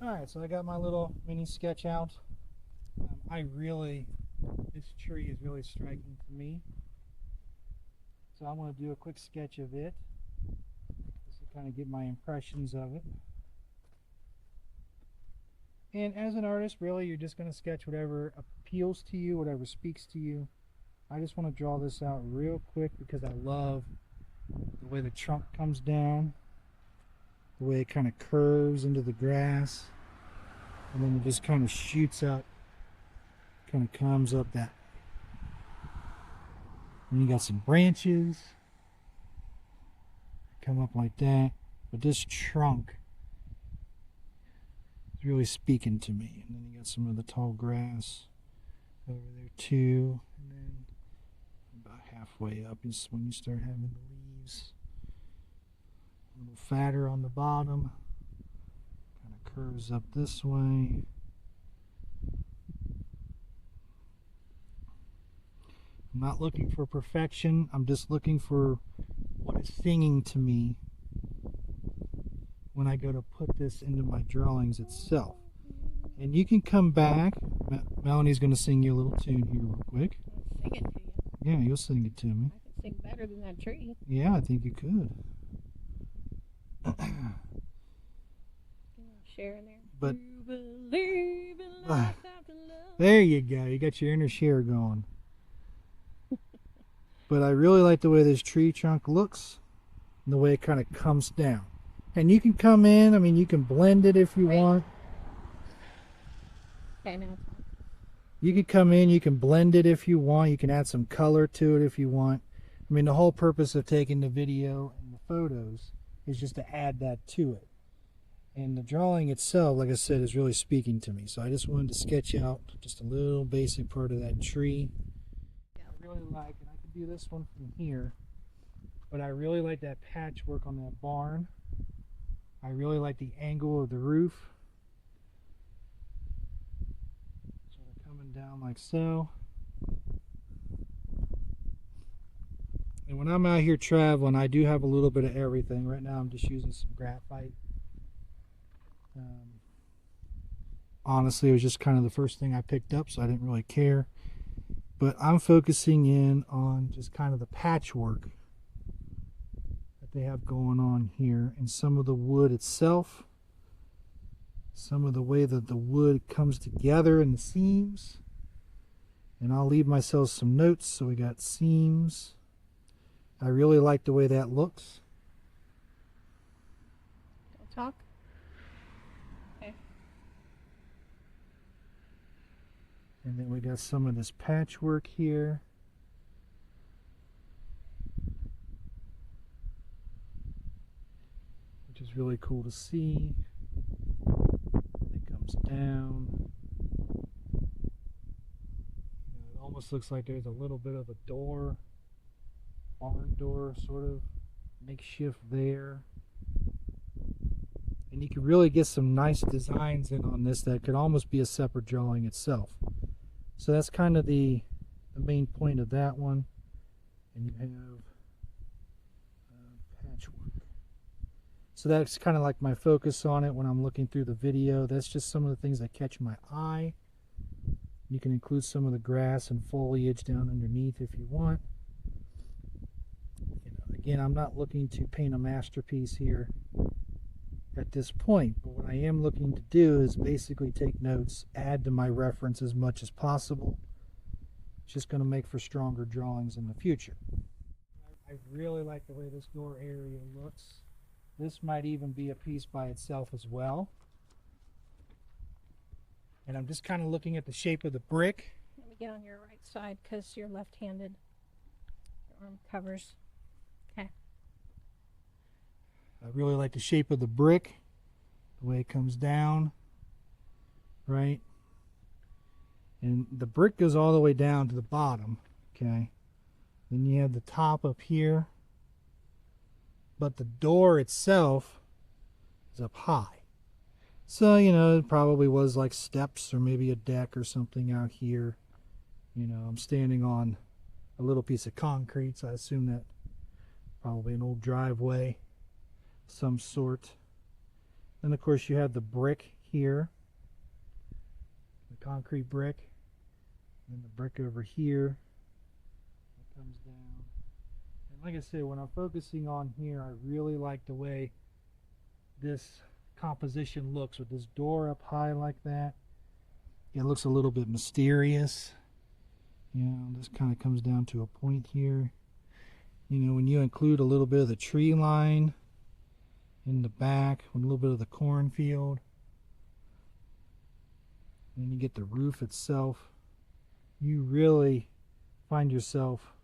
Alright, so I got my little mini sketch out. This tree is really striking to me. So I'm going to do a quick sketch of it, just to kind of get my impressions of it. And as an artist, really, you're just going to sketch whatever appeals to you, whatever speaks to you. I just want to draw this out real quick because I love the way the trunk comes down, the way it kind of curves into the grass, and then it just kind of shoots out, kind of comes up that. And you got some branches come up like that, but this trunk is really speaking to me. And then you got some of the tall grass over there too, and then about halfway up is when you start having the leaves a little fatter on the bottom, kind of curves up this way. I'm not looking for perfection, I'm just looking for what is singing to me when I go to put this into my drawings itself. And you can come back. Melanie's going to sing you a little tune here real quick. I'll sing it to you. Yeah, you'll sing it to me. I can sing better than that tree. Yeah, I think you could. Share in there. But you believe in life after love. there you go. You got your inner share going. But I really like the way this tree trunk looks and the way it kind of comes down. And you can come in, I mean, you can blend it if you want. Okay, now. You can come in, you can blend it if you want. You can add some color to it if you want. I mean, the whole purpose of taking the video and the photos is just to add that to it. And the drawing itself, like I said, is really speaking to me. So I just wanted to sketch out just a little basic part of that tree. I really like, and I could do this one from here, but I really like that patchwork on that barn. I really like the angle of the roof. Sort of coming down like so. And when I'm out here traveling, I do have a little bit of everything. Right now I'm just using some graphite. Honestly, it was just kind of the first thing I picked up, so I didn't really care. But I'm focusing in on just kind of the patchwork that they have going on here, and some of the wood itself, some of the way that the wood comes together in the seams. And I'll leave myself some notes. So we got seams. I really like the way that looks. Don't talk. Okay. And then we got some of this patchwork here. Which is really cool to see. It comes down. It almost looks like there's a little bit of a door, barn door sort of makeshift there. And you can really get some nice designs in on this that could almost be a separate drawing itself. So that's kind of the main point of that one. And you have patchwork. So that's kind of like my focus on it when I'm looking through the video. That's just some of the things that catch my eye. You can include some of the grass and foliage down underneath if you want. Again, I'm not looking to paint a masterpiece here at this point, but what I am looking to do is basically take notes, add to my reference as much as possible. It's just going to make for stronger drawings in the future. I really like the way this door area looks. This might even be a piece by itself as well. And I'm just kind of looking at the shape of the brick. Let me get on your right side because you're left-handed. Your arm covers. Okay. I really like the shape of the brick, the way it comes down, right? And the brick goes all the way down to the bottom, okay? Then you have the top up here, but the door itself is up high. So, you know, it probably was like steps or maybe a deck or something out here. You know, I'm standing on a little piece of concrete, so I assume that probably an old driveway. Some sort. And of course you have the brick here, the concrete brick, and then the brick over here that comes down. And like I said, when I'm focusing on here, I really like the way this composition looks with this door up high like that. It looks a little bit mysterious. You know, this kind of comes down to a point here. You know, when you include a little bit of the tree line in the back, with a little bit of the cornfield, and you get the roof itself, you really find yourself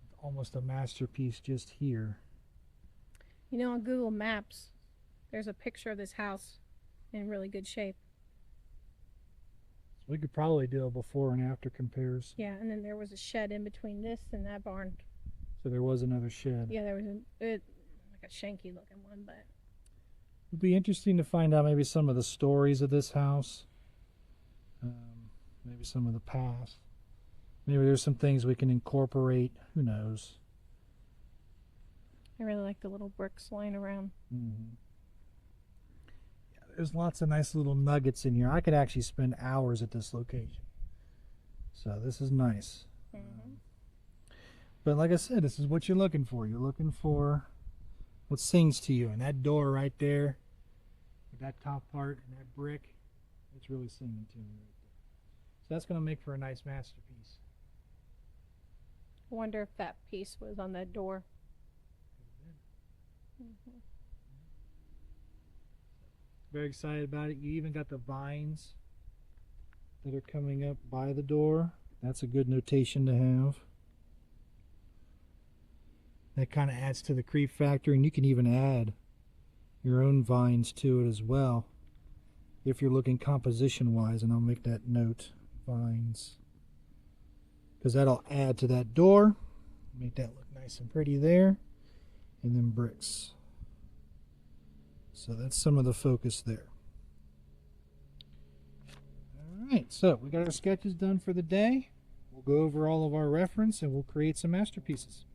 with almost a masterpiece just here. You know, on Google Maps, there's a picture of this house in really good shape. So we could probably do a before and after compares. Yeah, and then there was a shed in between this and that barn. So there was another shed. Yeah, there was like a shanky looking one, but It would be interesting to find out maybe some of the stories of this house. Maybe some of the past. Maybe there's some things we can incorporate. Who knows? I really like the little bricks lying around. Mm-hmm. Yeah, there's lots of nice little nuggets in here. I could actually spend hours at this location. So this is nice. Mm-hmm. But like I said, this is what you're looking for. You're looking for what sings to you. And that door right there, with that top part and that brick, it's really singing to me right there. So that's going to make for a nice masterpiece. I wonder if that piece was on that door. Mm-hmm. Very excited about it. You even got the vines that are coming up by the door. That's a good notation to have. That kind of adds to the creep factor, and you can even add your own vines to it as well if you're looking composition wise, and I'll make that note, vines, because that'll add to that door, make that look nice and pretty there. And then bricks. So that's some of the focus there. All right, so we got our sketches done for the day. We'll go over all of our reference and we'll create some masterpieces.